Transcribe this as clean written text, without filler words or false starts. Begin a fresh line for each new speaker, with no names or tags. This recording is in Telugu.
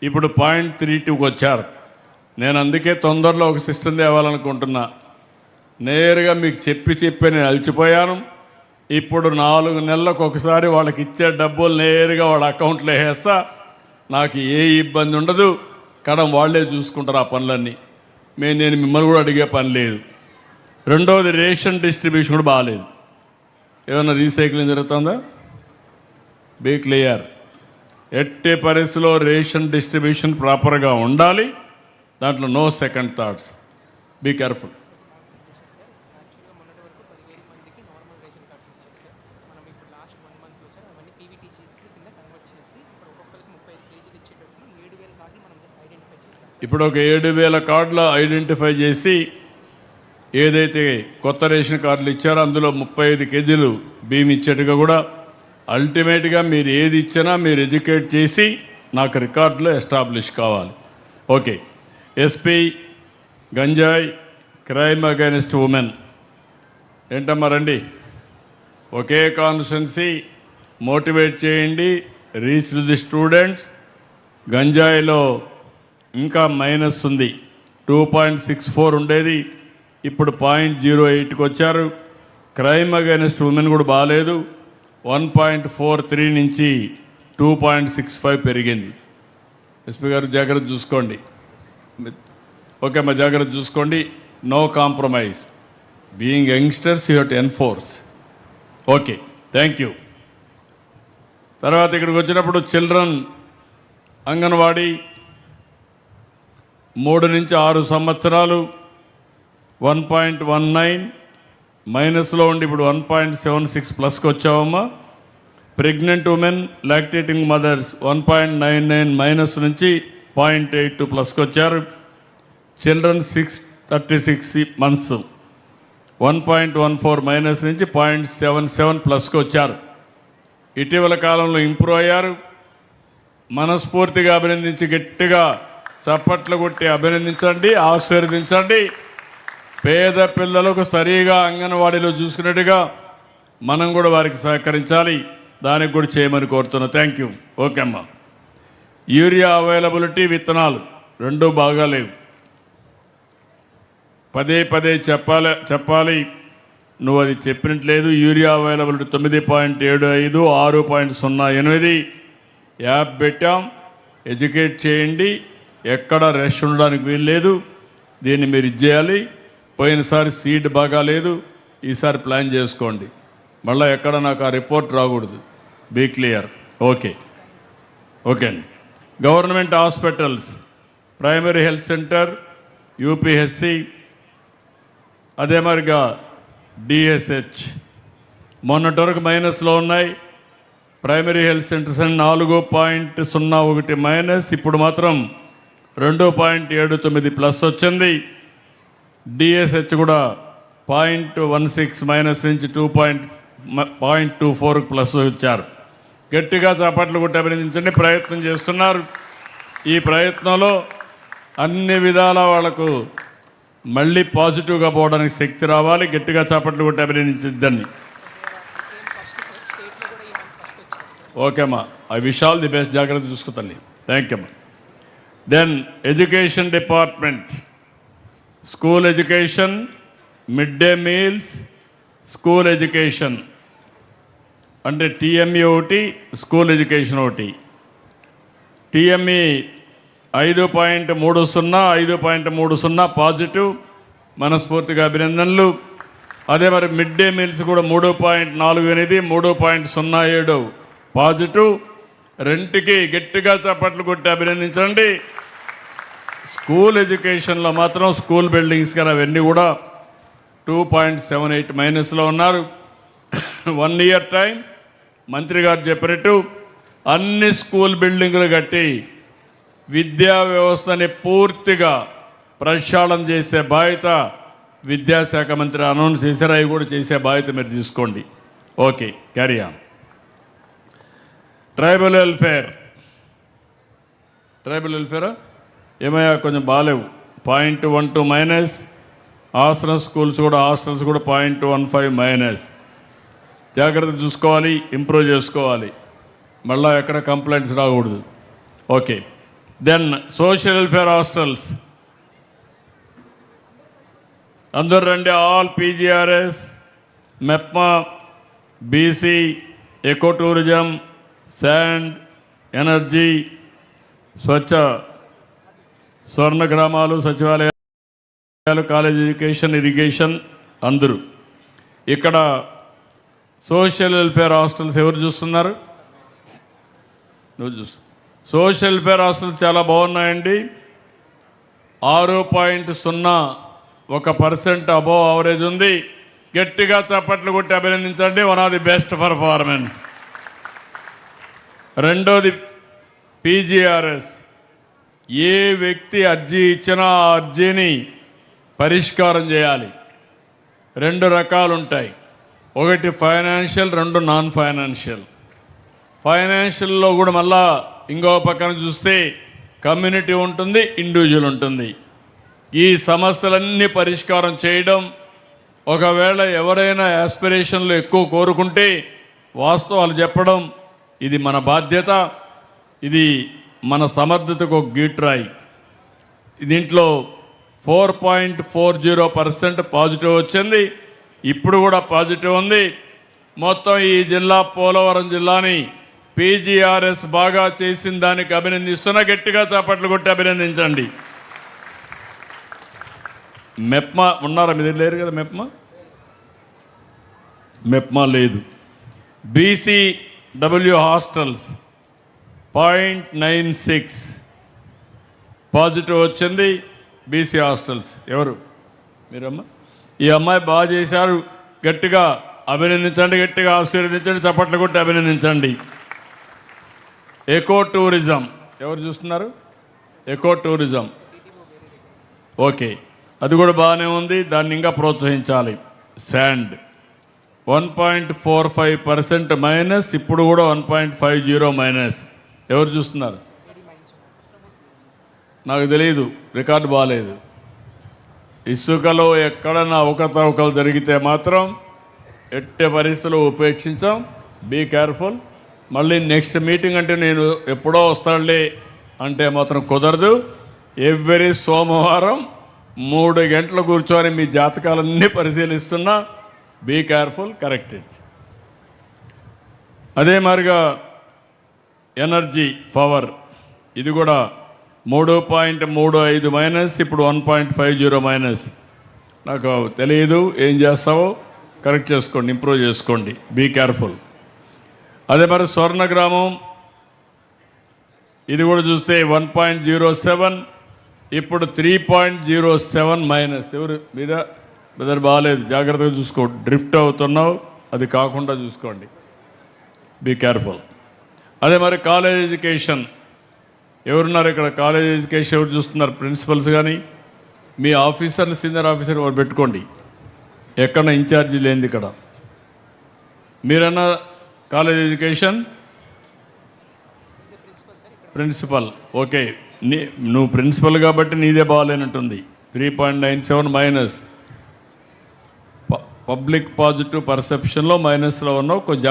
ఇప్పుడు 0.32కి వచ్చారు. నేను అందుకే తొందరలో ఒక సిస్టమ్ తేవాలనుకుంటున్నా. నేరుగా మీకు చెప్పి నేను అలసిపోయాను. ఇప్పుడు 4 నెలలకు ఒకసారి వాళ్ళకి ఇచ్చే డబ్బులు నేరుగా వాళ్ళ అకౌంట్లో వేస్తా. నాకు ఏ ఇబ్బంది ఉండదు. కడం వాళ్ళే చూసుకుంటారు ఆ పనులన్నీ. నేను మిమ్మల్ని కూడా అడిగే పని లేదు. రెండవది, రేషన్ డిస్ట్రిబ్యూషన్ కూడా బాగాలేదు. ఏమైనా రీసైక్లింగ్ జరుగుతుందా? Be clear. ఎట్టి పరిస్థితిలో రేషన్ డిస్ట్రిబ్యూషన్ ప్రాపర్గా ఉండాలి. దాంట్లో no second thoughts. Be careful. ఇప్పుడు ఒక 7,000 కార్డులు ఐడెంటిఫై చేసి ఏదైతే కొత్త రేషన్ కార్డులు ఇచ్చారో అందులో 35 కేజీలు బియ్యం ఇచ్చేట్టుగా కూడా అల్టిమేట్గా మీరు ఏది ఇచ్చినా మీరు ఎడ్యుకేట్ చేసి నాకు రికార్డులో ఎస్టాబ్లిష్ కావాలి. ఓకే. ఎస్పీ గంజాయి క్రైమ్ అగైనెస్ట్ ఉమెన్ ఏంటమ్మా రండి. ఒకే కాన్స్టిట్యున్సీ మోటివేట్ చేయండి. Reach the students. గంజాయిలో ఇంకా మైనస్ ఉంది. 2.64 ఉండేది, ఇప్పుడు 0.08కి వచ్చారు. క్రైమ్ అగైనెస్ట్ ఉమెన్ కూడా బాగాలేదు. 1.43 నుంచి 2.65 పెరిగింది. ఎస్పీ గారు జాగ్రత్త చూసుకోండి. ఓకే అమ్మా, జాగ్రత్త చూసుకోండి. No compromise. Being youngsters you have to enforce. Okay, thank you. తర్వాత ఇక్కడికి వచ్చినప్పుడు చిల్డ్రన్ అంగన్వాడీ 3 నుంచి 6 సంవత్సరాలు 1.19 మైనస్లో ఉండి ఇప్పుడు 1.76 ప్లస్కి వచ్చావమ్మా. Pregnant women lactating mothers 1.99 minus నుంచి 0.82 ప్లస్కి వచ్చారు. చిల్డ్రన్ 6-36 మంత్స్ 1.14 మైనస్ నుంచి 0.77 ప్లస్కి వచ్చారు. ఇటీవల కాలంలో ఇంప్రూవ్ అయ్యారు. మనస్ఫూర్తిగా అభినందించి గట్టిగా చప్పట్లు కొట్టి అభినందించండి, ఆశీర్వదించండి. పేద పిల్లలకు సరిగా అంగన్వాడీలో చూసుకున్నట్టుగా మనం కూడా వారికి సహకరించాలి. దానికి కూడా చేయమని కోరుతున్నా. Thank you. ఓకే అమ్మా. యూరియా అవైలబిలిటీ, విత్తనాలు రెండూ బాగాలేవు. పదే చెప్పాలి. నువ్వు అది చెప్పినట్లేదు. యూరియా అవైలబిలిటీ 9.75, 6.08 యాప్ పెట్టాం. ఎడ్యుకేట్ చేయండి. ఎక్కడ రష్ ఉండడానికి వీల్లేదు. దీన్ని మీరు ఇచ్చేయాలి. పోయినసారి సీడ్ బాగాలేదు, ఈసారి ప్లాన్ చేసుకోండి. మళ్ళీ ఎక్కడ నాకు ఆ రిపోర్ట్ రాకూడదు. Be clear. ఓకే అండి. Government hospitals, primary health centre, UPHC, అదే మరిగా డిఎస్హెచ్ మొన్నటి వరకు మైనస్లో ఉన్నాయి. ప్రైమరీ హెల్త్ సెంటర్స్ 4.01 మైనస్, ఇప్పుడు మాత్రం 2.79 ప్లస్ వచ్చింది. డిఎస్హెచ్ కూడా 0.16 మైనస్ నుంచి 0.24 ప్లస్ వచ్చారు. గట్టిగా చప్పట్లు కొట్టి అభినందించండి. ప్రయత్నం చేస్తున్నారు. ఈ ప్రయత్నంలో అన్ని విధాల వాళ్లకు మళ్ళీ పాజిటివ్గా పోవడానికి శక్తి రావాలి. గట్టిగా చప్పట్లు కొట్టి అభినందించద్దని. ఓకే అమ్మా, I wish all the best. జాగ్రత్త చూసుకుంటాను. థ్యాంక్ యూ అమ్మా. Then education department, school education, midday meals, school education అంటే టీఎంఈ ఒకటి, స్కూల్ ఎడ్యుకేషన్ ఒకటి. టీఎంఈ 5.30, 5.30 పాజిటివ్, మనస్ఫూర్తిగా అభినందనలు. అదే మరి మిడ్ డే మీల్స్ కూడా 3.48, 3.07 పాజిటివ్. రెంటికి గట్టిగా చప్పట్లు కొట్టి అభినందించండి. స్కూల్ ఎడ్యుకేషన్లో మాత్రం స్కూల్ బిల్డింగ్స్ కానీ అవన్నీ కూడా 2.78 మైనస్లో ఉన్నారు. 1 ఇయర్ టైం మంత్రి గారు చెప్పినట్టు అన్ని స్కూల్ బిల్డింగులు కట్టి విద్యా వ్యవస్థని పూర్తిగా ప్రక్షాళన చేసే బాధ్యత విద్యాశాఖ మంత్రి అనౌన్స్ చేశారు. అవి కూడా చేసే బాధ్యత మీరు తీసుకోండి. Okay, carry on. Tribal welfare ఏమయ్యా కొంచెం బాగాలేవు. 0.12 మైనస్. హాస్టల్స్ కూడా 0.15 మైనస్. జాగ్రత్త చూసుకోవాలి, ఇంప్రూవ్ చేసుకోవాలి. మళ్ళీ ఎక్కడ కంప్లైంట్స్ రాకూడదు. Okay, then social welfare hostels అందరూ రండి. All PGRS, MEPMA, BC, eco tourism, sand, energy, స్వర్ణ గ్రామాలు, సచివాలయాలు, కాలేజ్ ఎడ్యుకేషన్, ఇరిగేషన్ అందరూ. ఇక్కడ సోషల్ వెల్ఫేర్ హాస్టల్స్ ఎవరు చూస్తున్నారు? నువ్వు చూస్తు. సోషల్ వెల్ఫేర్ హాస్టల్స్ చాలా బాగున్నాయండి. 6.01% అబోవ్ అవరేజ్ ఉంది. గట్టిగా చప్పట్లు కొట్టి అభినందించండి. One of the best performance. రెండోది పీజీఆర్ఎస్. ఏ వ్యక్తి అర్జీ ఇచ్చినా ఆ అర్జీని పరిష్కారం చేయాలి. 2 రకాలు ఉంటాయి. ఒకటి ఫైనాన్షియల్, 2 నాన్ ఫైనాన్షియల్. ఫైనాన్షియల్లో కూడా మళ్ళా ఇంకో పక్కన చూస్తే కమ్యూనిటీ ఉంటుంది, ఇండివిజువల్ ఉంటుంది. ఈ సమస్యలన్నీ పరిష్కారం చేయడం, ఒకవేళ ఎవరైనా యాస్పిరేషన్లు ఎక్కువ కోరుకుంటే వాస్తవాలు చెప్పడం, ఇది మన బాధ్యత. ఇది మన సమర్థతకు ఒక గీట్రాయి. దీంట్లో 4.40% పాజిటివ్ వచ్చింది. ఇప్పుడు కూడా పాజిటివ్ ఉంది. మొత్తం ఈ జిల్లా, పోలవరం జిల్లాని పీజీఆర్ఎస్ బాగా చేసిన దానికి అభినందిస్తున్నా. గట్టిగా చప్పట్లు కొట్టి అభినందించండి. మెప్మా ఉన్నారా? మీరు లేరు కదా మెప్మా లేదు. బీసీడబ్ల్యూ హాస్టల్స్ 0.96 పాజిటివ్ వచ్చింది. బీసీ హాస్టల్స్ ఎవరు? మీరమ్మా. ఈ అమ్మాయి బాగా చేశారు. గట్టిగా అభినందించండి, గట్టిగా ఆశీర్వదించండి, చప్పట్లు కొట్టి అభినందించండి. ఎకో టూరిజం ఎవరు చూస్తున్నారు? ఎకో టూరిజం ఓకే, అది కూడా బాగానే ఉంది. దాన్ని ఇంకా ప్రోత్సహించాలి. శాండ్ 1.45% మైనస్, ఇప్పుడు కూడా 1.50 మైనస్. ఎవరు చూస్తున్నారు? నాకు తెలియదు, రికార్డు బాగాలేదు. ఇసుకలో ఎక్కడన్నా అవకతవకలు జరిగితే మాత్రం ఎట్టి పరిస్థితుల్లో ఉపేక్షించాం. Be careful. మళ్ళీ నెక్స్ట్ మీటింగ్ అంటే నేను ఎప్పుడో వస్తానులే అంటే మాత్రం కుదరదు. ఎవ్రీ సోమవారం 3 గంటలు కూర్చొని మీ జాతకాలన్నీ పరిశీలిస్తున్నా. Be careful, corrected. అదే మాదిరిగా ఎనర్జీ పవర్, ఇది కూడా 3.35 మైనస్, ఇప్పుడు 1.50 మైనస్. నాకు తెలియదు, ఏం చేస్తావో కరెక్ట్ చేసుకోండి, ఇంప్రూవ్ చేసుకోండి. Be careful. అదే మరి స్వర్ణ గ్రామం, ఇది కూడా చూస్తే 1.07, ఇప్పుడు 3.07 మైనస్. ఎవరు మీద బెదర్ బాగాలేదు, జాగ్రత్తగా చూసుకో. డ్రిఫ్ట్ అవుతున్నావు, అది కాకుండా చూసుకోండి. Be careful. అదే మరి కాలేజ్ ఎడ్యుకేషన్ ఎవరున్నారు ఇక్కడ? కాలేజ్ ఎడ్యుకేషన్ ఎవరు చూస్తున్నారు? ప్రిన్సిపల్స్ కానీ మీ ఆఫీసర్లు, సీనియర్ ఆఫీసర్ వారు పెట్టుకోండి. ఎక్కడ ఇన్ఛార్జి లేనిది ఇక్కడ. మీరన్నా కాలేజ్ ఎడ్యుకేషన్ ప్రిన్సిపల్ ఓకే. నువ్వు ప్రిన్సిపల్ కాబట్టి నీదే బాగాలేనట్టుంది. 3.97 మైనస్. పబ్లిక్ పాజిటివ్ పర్సెప్షన్లో మైనస్లో ఉన్నావు. కొంచెం